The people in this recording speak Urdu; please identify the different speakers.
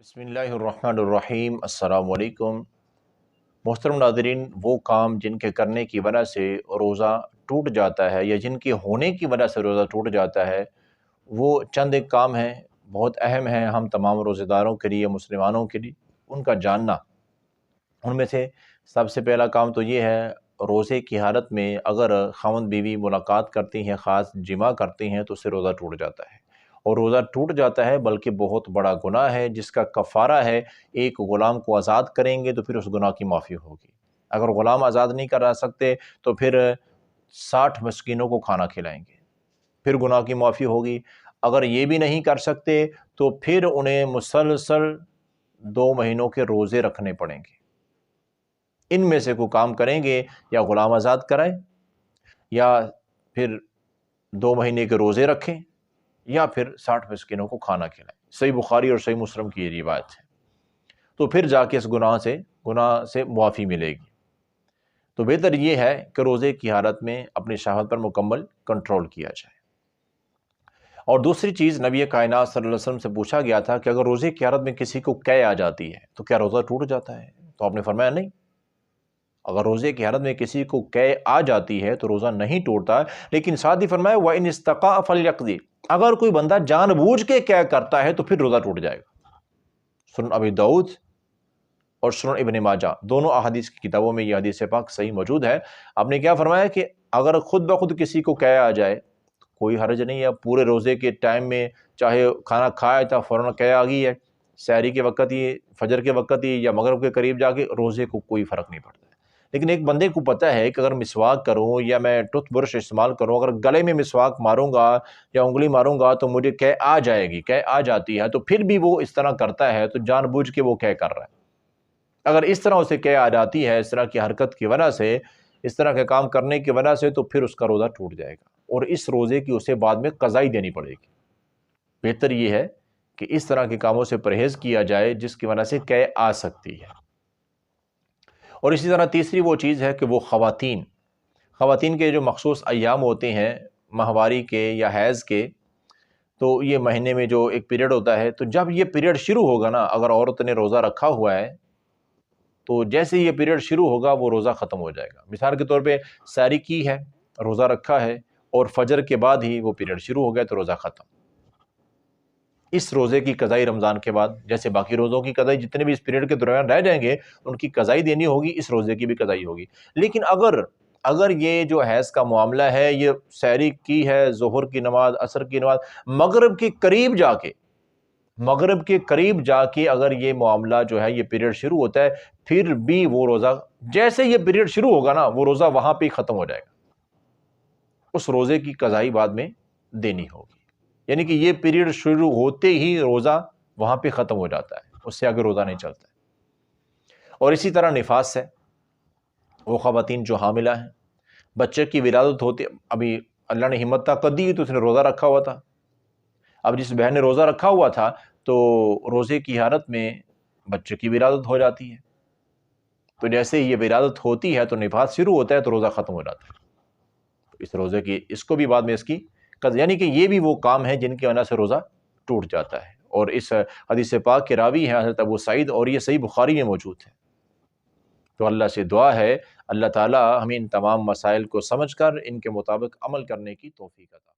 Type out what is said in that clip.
Speaker 1: بسم اللہ الرحمن الرحیم۔ السلام علیکم محترم ناظرین، وہ کام جن کے کرنے کی وجہ سے روزہ ٹوٹ جاتا ہے یا جن کے ہونے کی وجہ سے روزہ ٹوٹ جاتا ہے، وہ چند ایک کام ہیں، بہت اہم ہیں ہم تمام روزہ داروں کے لیے، مسلمانوں کے لیے ان کا جاننا۔ ان میں سے سب سے پہلا کام تو یہ ہے، روزے کی حالت میں اگر خاوند بیوی ملاقات کرتی ہیں، خاص جماع کرتی ہیں، تو اس سے روزہ ٹوٹ جاتا ہے۔ اور روزہ ٹوٹ جاتا ہے بلکہ بہت بڑا گناہ ہے، جس کا کفارہ ہے ایک غلام کو آزاد کریں گے تو پھر اس گناہ کی معافی ہوگی۔ اگر غلام آزاد نہیں کرا سکتے تو پھر 60 مسکینوں کو کھانا کھلائیں گے، پھر گناہ کی معافی ہوگی۔ اگر یہ بھی نہیں کر سکتے تو پھر انہیں مسلسل 2 مہینوں کے روزے رکھنے پڑیں گے۔ ان میں سے کوئی کام کریں گے، یا غلام آزاد کرائیں، یا پھر 2 مہینے کے روزے رکھیں، یا پھر 60 مسکینوں کو کھانا کھلائیں۔ صحیح بخاری اور صحیح مسلم کی یہ روایت ہے۔ تو پھر جا کے اس گناہ سے معافی ملے گی۔ تو بہتر یہ ہے کہ روزے کی حالت میں اپنی شہوت پر مکمل کنٹرول کیا جائے۔ اور دوسری چیز، نبی کائنات صلی اللہ علیہ وسلم سے پوچھا گیا تھا کہ اگر روزے کی حالت میں کسی کو قے آ جاتی ہے تو کیا روزہ ٹوٹ جاتا ہے؟ تو آپ نے فرمایا نہیں، اگر روزے کی حالت میں کسی کو قے آ جاتی ہے تو روزہ نہیں ٹوٹتا، لیکن ساتھ ہی فرمایا وَإِنِ اسْتَقَاءَ فَلْيَقْضِ، اگر کوئی بندہ جان بوجھ کے قے کرتا ہے تو پھر روزہ ٹوٹ جائے گا۔ سنن ابی داؤد اور سنن ابن ماجہ دونوں احادیث کی کتابوں میں یہ حدیث پاک صحیح موجود ہے۔ آپ نے کیا فرمایا کہ اگر خود بخود کسی کو قے آ جائے تو کوئی حرج نہیں ہے، پورے روزے کے ٹائم میں چاہے کھانا کھایا تھا فوراً قے آ گئی ہے، سحری کے وقت ہی، فجر کے وقت ہی، یا مغرب کے قریب جا کے، روزے کو کوئی فرق نہیں پڑتا ہے۔ لیکن ایک بندے کو پتہ ہے کہ اگر مسواک کروں یا میں ٹوتھ برش استعمال کروں، اگر گلے میں مسواک ماروں گا یا انگلی ماروں گا تو مجھے قے آ جائے گی، قے آ جاتی ہے، تو پھر بھی وہ اس طرح کرتا ہے تو جان بوجھ کے وہ قے کر رہا ہے۔ اگر اس طرح اسے قے آ جاتی ہے، اس طرح کی حرکت کی وجہ سے، اس طرح کے کام کرنے کی وجہ سے، تو پھر اس کا روزہ ٹوٹ جائے گا، اور اس روزے کی اسے بعد میں قضائی دینی پڑے گی۔ بہتر یہ ہے کہ اس طرح کے کاموں سے پرہیز کیا جائے جس کی وجہ سے قے آ سکتی ہے۔ اور اسی طرح تیسری وہ چیز ہے کہ وہ خواتین کے جو مخصوص ایام ہوتے ہیں ماہواری کے یا حیض کے، تو یہ مہینے میں جو ایک پیریڈ ہوتا ہے، تو جب یہ پیریڈ شروع ہوگا نا، اگر عورت نے روزہ رکھا ہوا ہے تو جیسے یہ پیریڈ شروع ہوگا وہ روزہ ختم ہو جائے گا۔ مثال کے طور پہ سحری کی ہے، روزہ رکھا ہے، اور فجر کے بعد ہی وہ پیریڈ شروع ہو گیا تو روزہ ختم۔ اس روزے کی قضائی رمضان کے بعد، جیسے باقی روزوں کی قضائی جتنے بھی اس پیریڈ کے دوران رہ جائیں گے ان کی قضائی دینی ہوگی، اس روزے کی بھی قضائی ہوگی۔ لیکن اگر یہ جو حیض کا معاملہ ہے، یہ سحری کی ہے، ظہر کی نماز، عصر کی نماز، مغرب کے قریب جا کے اگر یہ معاملہ جو ہے، یہ پیریڈ شروع ہوتا ہے، پھر بھی وہ روزہ، جیسے یہ پیریڈ شروع ہوگا نا، وہ روزہ وہاں پہ ہی ختم ہو جائے گا، اس روزے کی قضائی بعد میں دینی ہوگی۔ یعنی کہ یہ پیریڈ شروع ہوتے ہی روزہ وہاں پہ ختم ہو جاتا ہے، اس سے آگے روزہ نہیں چلتا ہے۔ اور اسی طرح نفاس ہے، وہ خواتین جو حاملہ ہیں، بچے کی ولادت ہوتی، ابھی اللہ نے ہمت طاقت دی تو اس نے روزہ رکھا ہوا تھا، اب جس بہن نے روزہ رکھا ہوا تھا تو روزے کی حالت میں بچے کی ولادت ہو جاتی ہے، تو جیسے ہی یہ ولادت ہوتی ہے تو نفاس شروع ہوتا ہے تو روزہ ختم ہو جاتا ہے۔ اس روزے کی، اس کو بھی بعد میں اس کی یعنی کہ یہ بھی وہ کام ہے جن کی وجہ سے روزہ ٹوٹ جاتا ہے۔ اور اس حدیث پاک کے راوی ہیں حضرت ابو سعید، اور یہ صحیح بخاری میں موجود ہے۔ تو اللہ سے دعا ہے اللہ تعالی ہمیں ان تمام مسائل کو سمجھ کر ان کے مطابق عمل کرنے کی توفیق عطا فرمائے۔